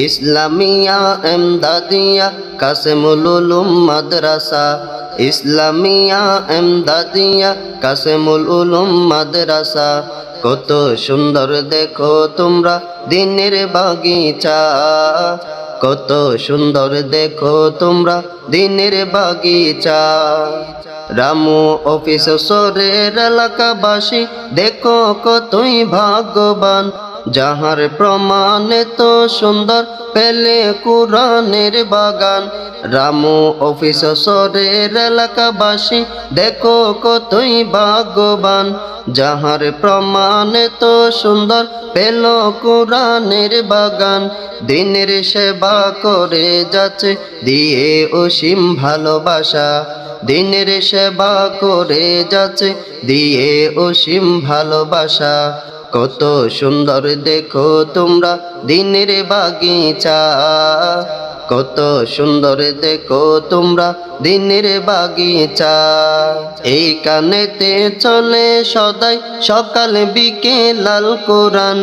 ইসলামিয়া এমদাদিয়া কাসেমুল উলুম মাদ্রাসা, ইসলামিয়া এমদাদিয়া কাসেমুল উলুম মাদ্রাসা। কত সুন্দর দেখো তোমরা দিনের বাগিচা, কত সুন্দর দেখো তোমরা দিনের বাগিচা। রামু অফিস সরের এলাকাবাসী দেখো কতই ভাগ্যবান, যাহার প্রমাণে তো সুন্দর পেলে কুরআনের বাগান। রামু অফিস সরের এলাকাবাসী দেখো কতই ভাগ্যবান, যাহার প্রমাণে তো সুন্দর পেল কুরআনের বাগান। দিনের সেবা করে যাচ্ছে দিয়ে অসীম ভালোবাসা, দিনের সেবা করে যাচ্ছে দিয়ে অসীম ভালোবাসা। কত সুন্দর দেখো তোমরা দিনের বাগিচা, কত সুন্দর দেখো তোমরা দিনের বাগিচা। এই কানেতে চলে সদাই সকাল বিকেল আল কোরআন,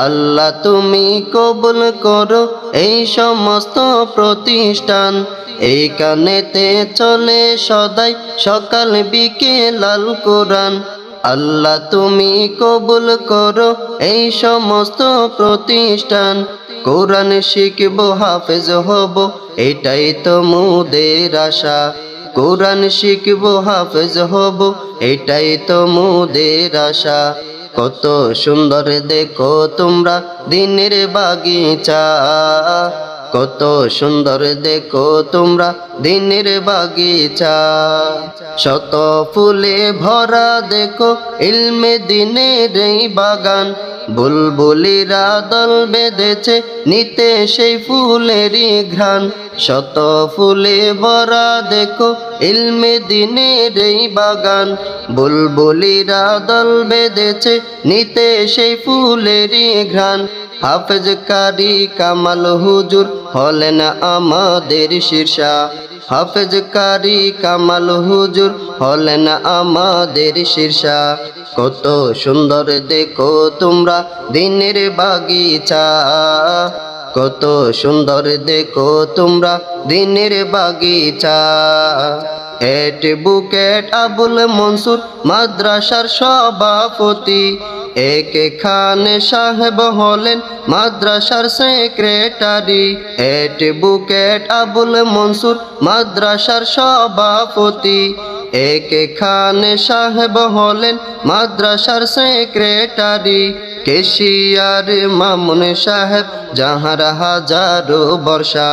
আল্লাহ তুমি কবুল করো এই সমস্ত প্রতিষ্ঠান। এই কানেতে চলে সদাই সকাল বিকেল আল কোরআন, আল্লাহ তুমি কবুল করো এই সমস্ত প্রতিষ্ঠান। কোরআন শিখব হাফেজ হব এটাই তো মোদের আশা, কোরআন শিখব হাফেজ হব এটাই তো মোদের আশা। কত সুন্দর দেখো তোমরা দিনের বাগিচা, কত সুন্দর দেখো তোমরা দিনের বাগিচা। শত ফুলে ভরা দেখো ইলমে দিনের এই বাগান, বুলবুলিরা দল বেঁধেছে নিতে সেই ফুলেরই ঘ্রাণ। শত ফুলে ভরা দেখো ইলমে দিনের এই বাগান, বুলবুলিরা দল বেঁধেছে নিতে সেই ফুলেরই ঘ্রাণ। হাফেজ কারি কামাল হুজুর হলেন আমাদের শীর্ষা, হাফেজ কারি কামাল হুজুর হলেন আমাদের শীর্ষা। কত সুন্দর দেখো তোমরা দিনের বাগিচা, কত সুন্দর দেখো তোমরা দিনের বাগিচা। অ্যাডভোকেট আবুল মনসুর মাদ্রাসার সভাপতি, একে খান সাহেব হলেন মাদ্রাসার সেক্রেটারি। অ্যাডভোকেট আবুল মনসুর মাদ্রাসার সভাপতি, একে খান সাহেব হলেন মাদ্রাসার সেক্রেটারি। কেশিয়ার মামুন সাহেব যাহার হাজারো বর্ষা,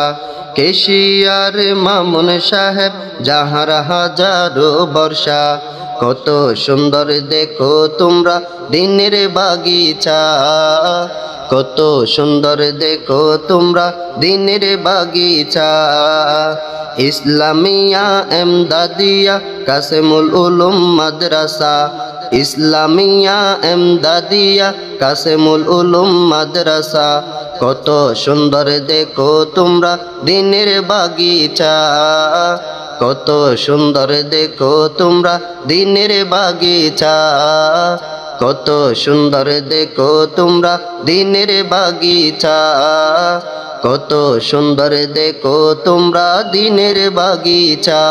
কেশিয়ার মামুন সাহেব যাহার হাজারো বর্ষা। কত সুন্দর দেখো তোমরা দিনের বাগিচা, কত সুন্দর দেখো তোমরা দিনের বাগিচা। ইসলামিয়া এমদাদিয়া কাসেমুল উলুম মাদ্রাসা, ইসলামিয়া এমদাদিয়া কাসেমুল উলুম মাদ্রাসা। কত সুন্দর দেখো তোমরা দিনের বাগিচা, কত সুন্দর দেখো তোমরা দিনের বাগিচা, কত সুন্দর দেখো তোমরা দিনের বাগিচা, কত সুন্দর দেখো তোমরা দিনের বাগিচা।